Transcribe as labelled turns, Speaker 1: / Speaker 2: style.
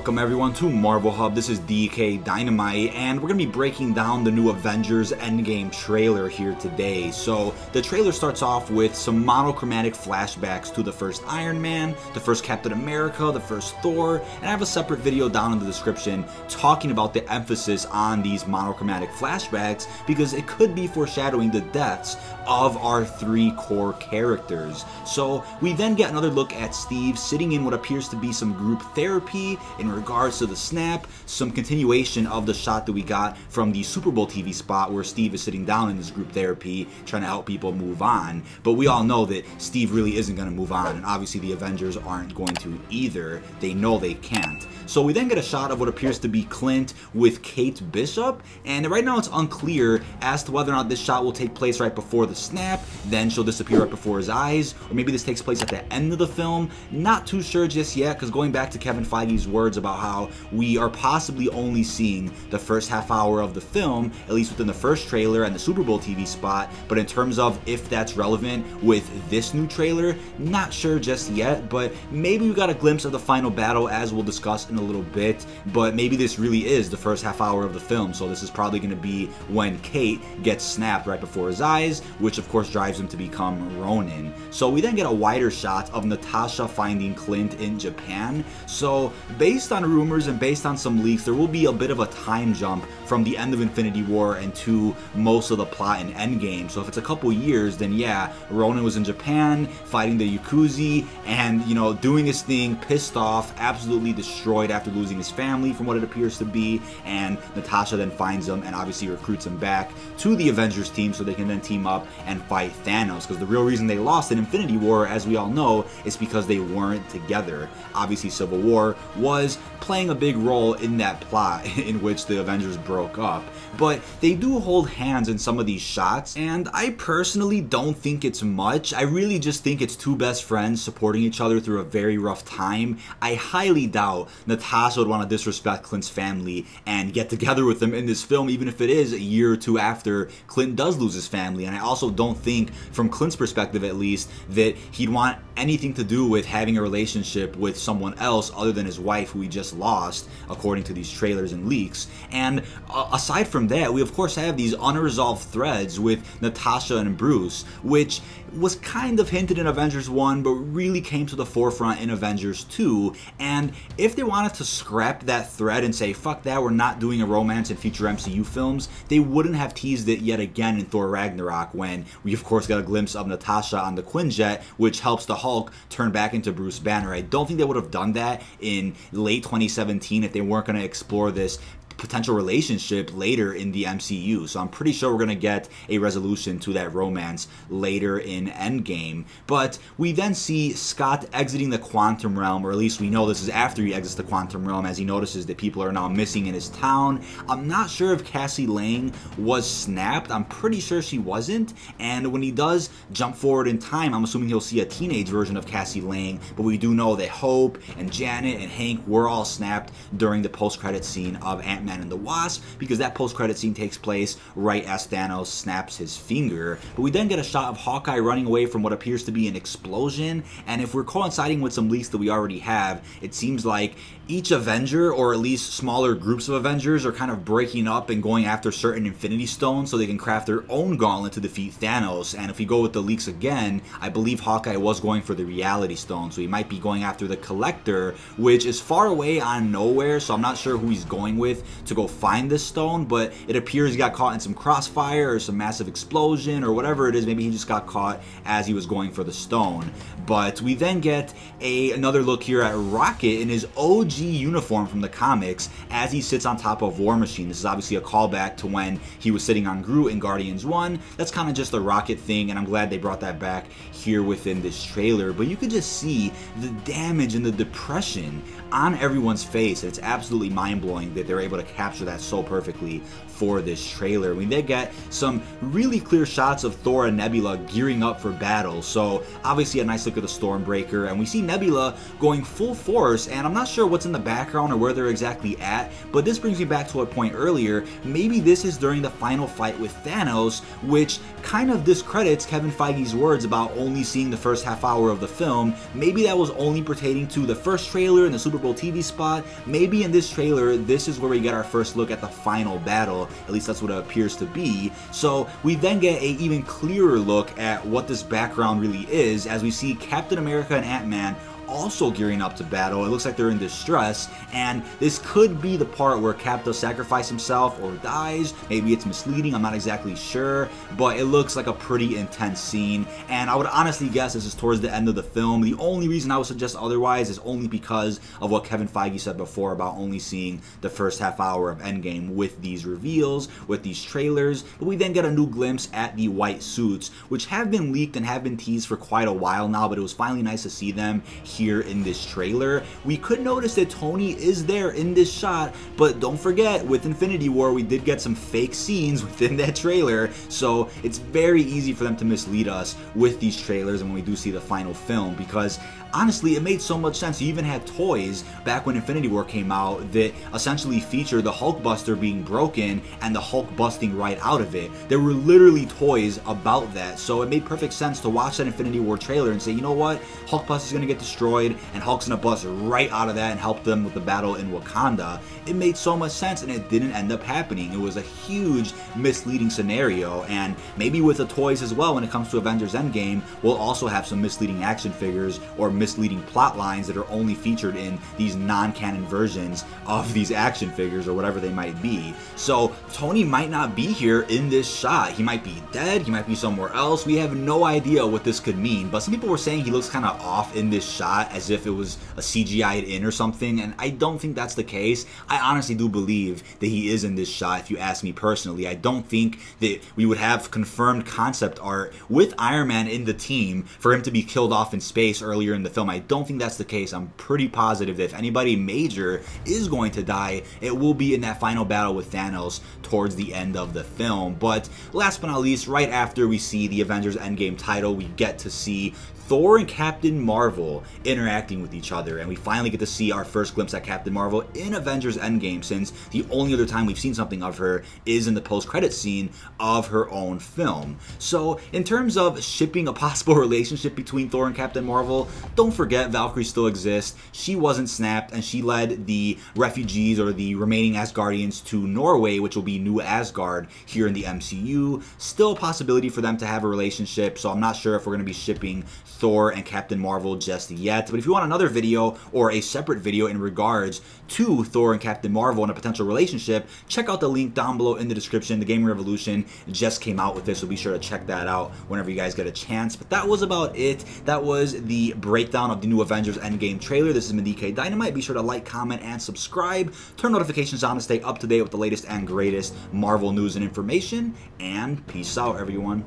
Speaker 1: Welcome everyone to Marvel Hub. This is DK Dynamite, and we're going to be breaking down the new Avengers Endgame trailer here today. So the trailer starts off with some monochromatic flashbacks to the first Iron Man, the first Captain America, the first Thor, and I have a separate video down in the description talking about the emphasis on these monochromatic flashbacks because it could be foreshadowing the deaths of our three core characters. So we then get another look at Steve sitting in what appears to be some group therapy in regards to the snap, some continuation of the shot that we got from the Super Bowl TV spot where Steve is sitting down in this group therapy trying to help people move on. But we all know that Steve really isn't going to move on, and obviously the Avengers aren't going to either. They know they can't. So we then get a shot of what appears to be Clint with Kate Bishop, and right now it's unclear as to whether or not this shot will take place right before the snap, then she'll disappear right before his eyes, or maybe this takes place at the end of the film. Not too sure just yet, because going back to Kevin Feige's words about how we are possibly only seeing the first half hour of the film, at least within the first trailer and the Super Bowl TV spot, but in terms of if that's relevant with this new trailer, not sure just yet, but maybe we got a glimpse of the final battle as we'll discuss in a little bit, but maybe this really is the first half hour of the film, so this is probably going to be when Kate gets snapped right before his eyes, which of course drives him to become Ronin. So we then get a wider shot of Natasha finding Clint in Japan. So based on rumors and based on some leaks, there will be a bit of a time jump from the end of Infinity War and to most of the plot in Endgame. So if it's a couple years, then yeah, Ronin was in Japan fighting the Yakuza and, you know, doing his thing, pissed off, absolutely destroyed after losing his family from what it appears to be, and Natasha then finds him and obviously recruits him back to the Avengers team so they can then team up and fight Thanos, because the real reason they lost in Infinity War, as we all know, is because they weren't together. Obviously Civil War was playing a big role in that plot in which the Avengers broke up, but they do hold hands in some of these shots, and I personally don't think it's much. I really just think it's two best friends supporting each other through a very rough time. I highly doubt Natasha would want to disrespect Clint's family and get together with them in this film, even if it is a year or two after Clint does lose his family. And I also don't think, from Clint's perspective at least, that he'd want anything to do with having a relationship with someone else other than his wife, who he just lost, according to these trailers and leaks. And aside from that, we of course have these unresolved threads with Natasha and Bruce, which was kind of hinted in Avengers 1 but really came to the forefront in Avengers 2, and if they wanted to scrap that thread and say fuck that, we're not doing a romance in future MCU films, they wouldn't have teased it yet again in Thor Ragnarok, when we of course got a glimpse of Natasha on the Quinjet, which helps the Hulk turn back into Bruce Banner. I don't think they would have done that in late 2017 if they weren't going to explore this potential relationship later in the MCU. So I'm pretty sure we're going to get a resolution to that romance later in Endgame. But we then see Scott exiting the quantum realm, or at least we know this is after he exits the quantum realm, as he notices that people are now missing in his town. I'm not sure if Cassie Lang was snapped. I'm pretty sure she wasn't. And when he does jump forward in time, I'm assuming he'll see a teenage version of Cassie Lang, but we do know that Hope and Janet and Hank were all snapped during the post-credit scene of Ant-Man and the Wasp, because that post-credit scene takes place right as Thanos snaps his finger. But we then get a shot of Hawkeye running away from what appears to be an explosion, and if we're coinciding with some leaks that we already have, it seems like each Avenger, or at least smaller groups of Avengers, are kind of breaking up and going after certain Infinity Stones so they can craft their own gauntlet to defeat Thanos. And if we go with the leaks again, I believe Hawkeye was going for the Reality Stone, so he might be going after the Collector, which is far away on nowhere, so I'm not sure who he's going with to go find this stone, but it appears he got caught in some crossfire or some massive explosion or whatever it is. Maybe he just got caught as he was going for the stone. But we then get another look here at Rocket in his OG uniform from the comics as he sits on top of War Machine. This is obviously a callback to when he was sitting on Groot in Guardians 1. That's kind of just a Rocket thing, and I'm glad they brought that back here within this trailer. But you could just see the damage and the depression on everyone's face. It's absolutely mind-blowing that they're able to capture that so perfectly for this trailer. We then get some really clear shots of Thor and Nebula gearing up for battle. So obviously a nice look at the Stormbreaker, and we see Nebula going full force, and I'm not sure what's in the background or where they're exactly at, but this brings me back to a point earlier. Maybe this is during the final fight with Thanos, which kind of discredits Kevin Feige's words about only seeing the first half hour of the film. Maybe that was only pertaining to the first trailer and the Super Bowl TV spot. Maybe in this trailer, this is where we get our first look at the final battle. At least that's what it appears to be. So we then get an even clearer look at what this background really is, as we see Captain America and Ant-Man also gearing up to battle. It looks like they're in distress, and this could be the part where Cap does sacrifice himself or dies. Maybe it's misleading, I'm not exactly sure, but it looks like a pretty intense scene, and I would honestly guess this is towards the end of the film. The only reason I would suggest otherwise is only because of what Kevin Feige said before about only seeing the first half hour of Endgame with these reveals, with these trailers. But we then get a new glimpse at the white suits, which have been leaked and have been teased for quite a while now, but it was finally nice to see them here in this trailer. We could notice that Tony is there in this shot, but don't forget, with Infinity War, we did get some fake scenes within that trailer, so it's very easy for them to mislead us with these trailers and when we do see the final film, because honestly, it made so much sense. You even had toys back when Infinity War came out that essentially featured the Hulkbuster being broken and the Hulk busting right out of it. There were literally toys about that, so it made perfect sense to watch that Infinity War trailer and say, you know what, Hulkbuster's gonna get destroyed and Hulk's gonna bust right out of that and help them with the battle in Wakanda. It made so much sense, and it didn't end up happening. It was a huge misleading scenario, and maybe with the toys as well when it comes to Avengers Endgame, we'll also have some misleading action figures or misleading plot lines that are only featured in these non-canon versions of these action figures or whatever they might be. So Tony might not be here in this shot. He might be dead, he might be somewhere else. We have no idea what this could mean, but some people were saying he looks kind of off in this shot as if it was a CGI'd in or something, and I don't think that's the case. I honestly do believe that he is in this shot, if you ask me personally. I don't think that we would have confirmed concept art with Iron Man in the team for him to be killed off in space earlier in the film. I don't think that's the case. I'm pretty positive that if anybody major is going to die, it will be in that final battle with Thanos towards the end of the film. But last but not least, right after we see the Avengers Endgame title, we get to see Thor and Captain Marvel interacting with each other, and we finally get to see our first glimpse at Captain Marvel in Avengers Endgame, since the only other time we've seen something of her is in the post-credit scene of her own film. So in terms of shipping a possible relationship between Thor and Captain Marvel, don't forget Valkyrie still exists. She wasn't snapped, and she led the refugees or the remaining Asgardians to Norway, which will be New Asgard here in the MCU. Still a possibility for them to have a relationship, so I'm not sure if we're going to be shipping Thor and Captain Marvel just yet. But if you want another video or a separate video in regards to Thor and Captain Marvel and a potential relationship, check out the link down below in the description. The Gaming Revolution just came out with this, so be sure to check that out whenever you guys get a chance. But that was about it. That was the breakdown of the new Avengers Endgame trailer. This has been DK Dynamite. Be sure to like, comment, and subscribe. Turn notifications on to stay up to date with the latest and greatest Marvel news and information. And peace out, everyone.